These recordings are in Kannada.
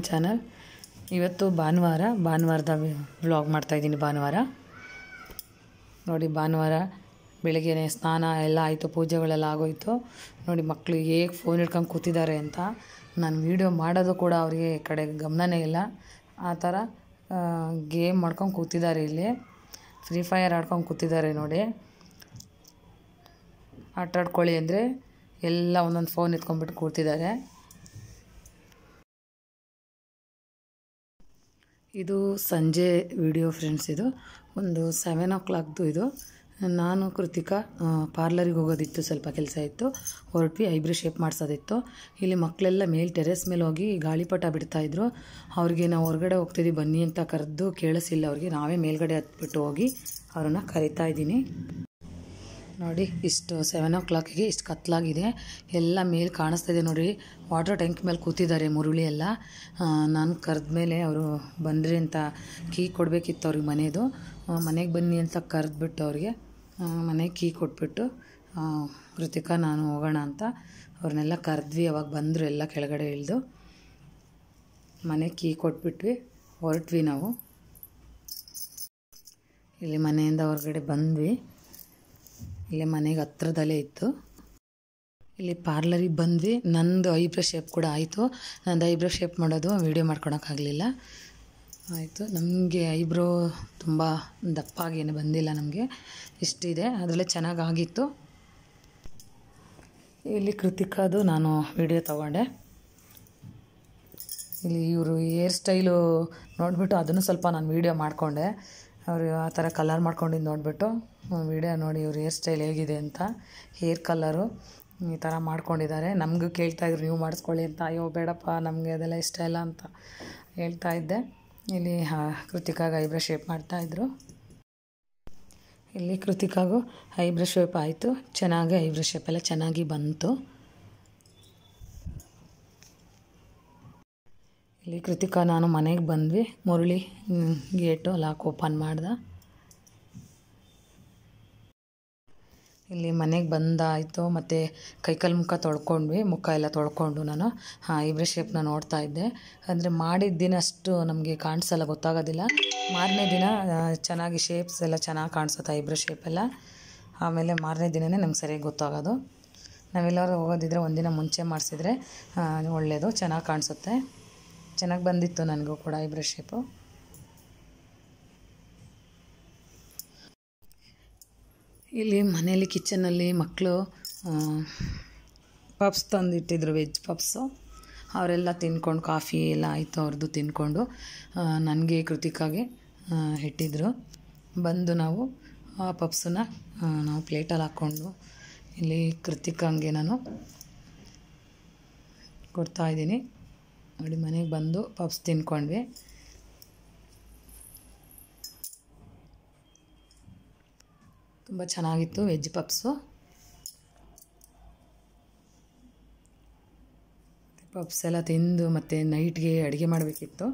ಚಾನಲ್. ಇವತ್ತು ಭಾನುವಾರದ ವ್ಲಾಗ್ ಮಾಡ್ತಾಯಿದ್ದೀನಿ. ಭಾನುವಾರ ನೋಡಿ, ಭಾನುವಾರ ಬೆಳಗ್ಗೆ ಸ್ನಾನ ಎಲ್ಲ ಆಯಿತು, ಪೂಜೆಗಳೆಲ್ಲ ಆಗೋಯಿತು. ನೋಡಿ ಮಕ್ಕಳು ಹೇಗೆ ಫೋನ್ ಹಿಡ್ಕೊಂಡು ಕೂತಿದ್ದಾರೆ ಅಂತ. ನಾನು ವೀಡಿಯೋ ಮಾಡೋದು ಕೂಡ ಅವರಿಗೆ ಕಡೆ ಗಮನನೇ ಇಲ್ಲ. ಆ ಥರ ಗೇಮ್ ಮಾಡ್ಕೊಂಡು ಕೂತಿದ್ದಾರೆ. ಇಲ್ಲಿ ಫ್ರೀ ಫೈರ್ ಆಡ್ಕೊಂಡು ಕೂತಿದ್ದಾರೆ. ನೋಡಿ, ಆಟ ಆಡ್ಕೊಳ್ಳಿ ಅಂದರೆ ಎಲ್ಲ ಒಂದೊಂದು ಫೋನ್ ಎತ್ಕೊಂಡ್ಬಿಟ್ಟು ಕೂತಿದ್ದಾರೆ. ಇದು ಸಂಜೆ ವಿಡಿಯೋ ಫ್ರೆಂಡ್ಸ್. ಇದು ಒಂದು 7 o'clockದು. ಇದು ನಾನು ಕೃತಿಕಾ ಪಾರ್ಲರಿಗೆ ಹೋಗೋದಿತ್ತು, ಸ್ವಲ್ಪ ಕೆಲಸ ಇತ್ತು, ಹೊರಟ್ವಿ. ಐಬ್ರೋ ಶೇಪ್ ಮಾಡಿಸೋದಿತ್ತು. ಇಲ್ಲಿ ಮಕ್ಕಳೆಲ್ಲ ಮೇಲೆ ಟೆರೆಸ್ ಮೇಲೆ ಹೋಗಿ ಗಾಳಿಪಟ ಬಿಡ್ತಾಯಿದ್ರು. ಅವ್ರಿಗೆ ನಾವು ಹೊರಗಡೆ ಹೋಗ್ತಿದ್ದೀವಿ ಬನ್ನಿ ಅಂತ ಕರೆದು ಕೇಳಿಸಿಲ್ಲ ಅವ್ರಿಗೆ. ನಾವೇ ಮೇಲ್ಗಡೆ ಹತ್ಬಿಟ್ಟು ಹೋಗಿ ಅವ್ರನ್ನ ಕರಿತಾ ಇದ್ದೀನಿ. ನೋಡಿ, ಇಷ್ಟು 7 o'clockಗೆ ಇಷ್ಟು ಕತ್ಲಾಗಿದೆ. ಎಲ್ಲ ಮೇಲೆ ಕಾಣಿಸ್ತಾ ಇದೆ ನೋಡಿ. ವಾಟರ್ ಟ್ಯಾಂಕ್ ಮೇಲೆ ಕೂತಿದ್ದಾರೆ ಮುರುಳಿ ಎಲ್ಲ. ನಾನು ಕರೆದ ಮೇಲೆ ಅವರು ಬಂದ್ರಿ ಅಂತ ಕೀ ಕೊಡಬೇಕಿತ್ತು ಅವ್ರಿಗೆ ಮನೆಯದು. ಮನೆಗೆ ಬನ್ನಿ ಅಂತ ಕರೆದ್ಬಿಟ್ಟು ಅವ್ರಿಗೆ ಮನೆಗೆ ಕೀ ಕೊಟ್ಬಿಟ್ಟು ಕೃತಿಕಾ ನಾನು ಹೋಗೋಣ ಅಂತ ಅವ್ರನ್ನೆಲ್ಲ ಕರೆದ್ವಿ. ಅವಾಗ ಬಂದರು ಎಲ್ಲ ಕೆಳಗಡೆ ಇಳಿದು. ಮನೆಗೆ ಕೀ ಕೊಟ್ಬಿಟ್ವಿ, ಹೊರಟ್ವಿ ನಾವು. ಇಲ್ಲಿ ಮನೆಯಿಂದ ಹೊರಗಡೆ ಬಂದ್ವಿ. ಇಲ್ಲೇ ಮನೆಗೆ ಹತ್ರದಲ್ಲೇ ಇತ್ತು. ಇಲ್ಲಿ ಪಾರ್ಲರಿಗೆ ಬಂದ್ವಿ. ನಂದು ಐಬ್ರೋ ಶೇಪ್ ಕೂಡ ಆಯಿತು. ನಂದು ಐಬ್ರೋ ಶೇಪ್ ಮಾಡೋದು ವೀಡಿಯೋ ಮಾಡ್ಕೊಳಕ್ಕಾಗಲಿಲ್ಲ. ಆಯಿತು. ನಮಗೆ ಐಬ್ರೋ ತುಂಬ ದಪ್ಪಾಗೇನು ಬಂದಿಲ್ಲ, ನಮಗೆ ಇಷ್ಟಿದೆ. ಅದರಲ್ಲೇ ಚೆನ್ನಾಗಾಗಿತ್ತು. ಇಲ್ಲಿ ಕೃತಿಕಾದು ನಾನು ವೀಡಿಯೋ ತೊಗೊಂಡೆ. ಇಲ್ಲಿ ಇವರು ಹೇರ್ ಸ್ಟೈಲು ನೋಡಿಬಿಟ್ಟು ಅದನ್ನು ಸ್ವಲ್ಪ ನಾನು ವೀಡಿಯೋ ಮಾಡಿಕೊಂಡೆ. ಅವರು ಆ ಥರ ಕಲರ್ ಮಾಡ್ಕೊಂಡಿದ್ದು ನೋಡಿಬಿಟ್ಟು ವೀಡಿಯೋ ನೋಡಿ ಇವ್ರ ಹೇರ್ ಸ್ಟೈಲ್ ಹೇಗಿದೆ ಅಂತ. ಹೇರ್ ಕಲರು ಈ ಥರ ಮಾಡ್ಕೊಂಡಿದ್ದಾರೆ. ನಮಗೂ ಕೇಳ್ತಾಯಿದ್ರು ನೀವು ಮಾಡಿಸ್ಕೊಳ್ಳಿ ಅಂತ. ಅಯ್ಯೋ ಬೇಡಪ್ಪ, ನಮಗೆ ಅದೆಲ್ಲ ಇಷ್ಟ ಇಲ್ಲ ಅಂತ ಹೇಳ್ತಾ ಇದ್ದೆ. ಇಲ್ಲಿ ಕೃತಿಕಾಗ ಐಬ್ರೋ ಶೇಪ್ ಮಾಡ್ತಾಯಿದ್ರು. ಇಲ್ಲಿ ಕೃತಿಕಾಗೂ ಐಬ್ರೋ ಶೇಪ್ ಆಯಿತು. ಚೆನ್ನಾಗಿ ಐಬ್ರೋ ಶೇಪೆಲ್ಲ ಚೆನ್ನಾಗಿ ಬಂತು. ಇಲ್ಲಿ ಕೃತಿಕಾ ನಾನು ಮನೆಗೆ ಬಂದ್ವಿ. ಮುರಳಿ ಗೇಟು ಲಾಕ್ ಓಪನ್ ಮಾಡ್ದೆ. ಇಲ್ಲಿ ಮನೆಗೆ ಬಂದಾಯಿತು. ಮತ್ತು ಕೈಕಾಲು ಮುಖ ತೊಳ್ಕೊಂಡ್ವಿ. ಮುಖ ಎಲ್ಲ ತೊಳ್ಕೊಂಡು ನಾನು ಐಬ್ರೋ ಶೇಪ್ನ ನೋಡ್ತಾ ಇದ್ದೆ. ಅಂದರೆ ಮಾಡಿದ ದಿನ ಅಷ್ಟು ನಮಗೆ ಕಾಣಿಸಲ್ಲ, ಗೊತ್ತಾಗೋದಿಲ್ಲ. ಮಾರನೇ ದಿನ ಚೆನ್ನಾಗಿ ಶೇಪ್ಸ್ ಎಲ್ಲ ಚೆನ್ನಾಗಿ ಕಾಣಿಸುತ್ತೆ, ಐಬ್ರೋ ಶೇಪೆಲ್ಲ. ಆಮೇಲೆ ಮಾರನೇ ದಿನವೇ ನಮ್ಗೆ ಸರಿಯಾಗಿ ಗೊತ್ತಾಗೋದು. ನಾವೆಲ್ಲರೂ ಹೋಗೋದಿದ್ರೆ ಒಂದಿನ ಮುಂಚೆ ಮಾಡಿಸಿದ್ರೆ ಒಳ್ಳೆಯದು, ಚೆನ್ನಾಗಿ ಕಾಣಿಸುತ್ತೆ. ಚೆನ್ನಾಗಿ ಬಂದಿತ್ತು ನನಗೂ ಕೂಡ ಐಬ್ರೋ ಶೇಪು. ಇಲ್ಲಿ ಮನೆಯಲ್ಲಿ ಕಿಚನಲ್ಲಿ ಮಕ್ಕಳು ಪಪ್ಸ್ ತಂದಿಟ್ಟಿದ್ರು, ವೆಜ್ ಪಪ್ಸು. ಅವರೆಲ್ಲ ತಿನ್ಕೊಂಡು ಕಾಫಿ ಎಲ್ಲ ಆಯಿತು ಅವ್ರದ್ದು ತಿನ್ಕೊಂಡು ನನಗೆ ಕೃತಿಕಾಗೆ ಇಟ್ಟಿದ್ರು. ಬಂದು ನಾವು ಆ ಪಪ್ಸನ್ನ ನಾವು ಪ್ಲೇಟಲ್ಲಿ ಹಾಕ್ಕೊಂಡು ಇಲ್ಲಿ ಕೃತಿಕಾಂಗೆ ನಾನು ಕೊಡ್ತಾಯಿದ್ದೀನಿ. ನೋಡಿ, ಮನೆಗೆ ಬಂದು ಪಪ್ಸ್ ತಿನ್ಕೊಂಡ್ವಿ. ತುಂಬ ಚೆನ್ನಾಗಿತ್ತು ವೆಜ್ ಪಪ್ಸು. ಪಪ್ಸ್ ಎಲ್ಲ ತಿಂದು ಮತ್ತು ನೈಟ್ಗೆ ಅಡುಗೆ ಮಾಡಬೇಕಿತ್ತು.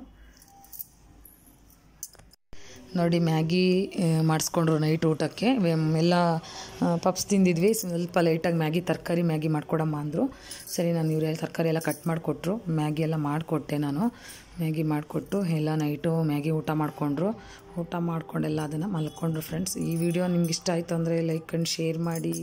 ನೋಡಿ, ಮ್ಯಾಗಿ ಮಾಡಿಸ್ಕೊಂಡ್ರು ನೈಟ್ ಊಟಕ್ಕೆ. ಎಲ್ಲ ಪಪ್ಸ್ ತಿಂದಿದ್ವಿ, ಸ್ವಲ್ಪ ಲೈಟಾಗಿ ಮ್ಯಾಗಿ, ತರಕಾರಿ ಮ್ಯಾಗಿ ಮಾಡ್ಕೊಡಮ್ಮ ಅಂದರು. ಸರಿ, ನಾನು ಇವರೆಲ್ಲ ತರಕಾರಿ ಎಲ್ಲ ಕಟ್ ಮಾಡಿಕೊಟ್ರು. ಮ್ಯಾಗಿ ಎಲ್ಲ ಮಾಡಿಕೊಟ್ಟೆ ನಾನು. ಮ್ಯಾಗಿ ಮಾಡಿಕೊಟ್ಟು ಎಲ್ಲ ನೈಟು ಮ್ಯಾಗಿ ಊಟ ಮಾಡಿಕೊಂಡ್ರು. ಊಟ ಮಾಡ್ಕೊಂಡೆಲ್ಲ ಅದನ್ನು ಮಲ್ಕೊಂಡ್ರು ಫ್ರೆಂಡ್ಸ್. ಈ ವಿಡಿಯೋ ನಿಮ್ಗೆ ಇಷ್ಟ ಆಯಿತು ಅಂದರೆ ಲೈಕ್ ಆ್ಯಂಡ್ ಶೇರ್ ಮಾಡಿ.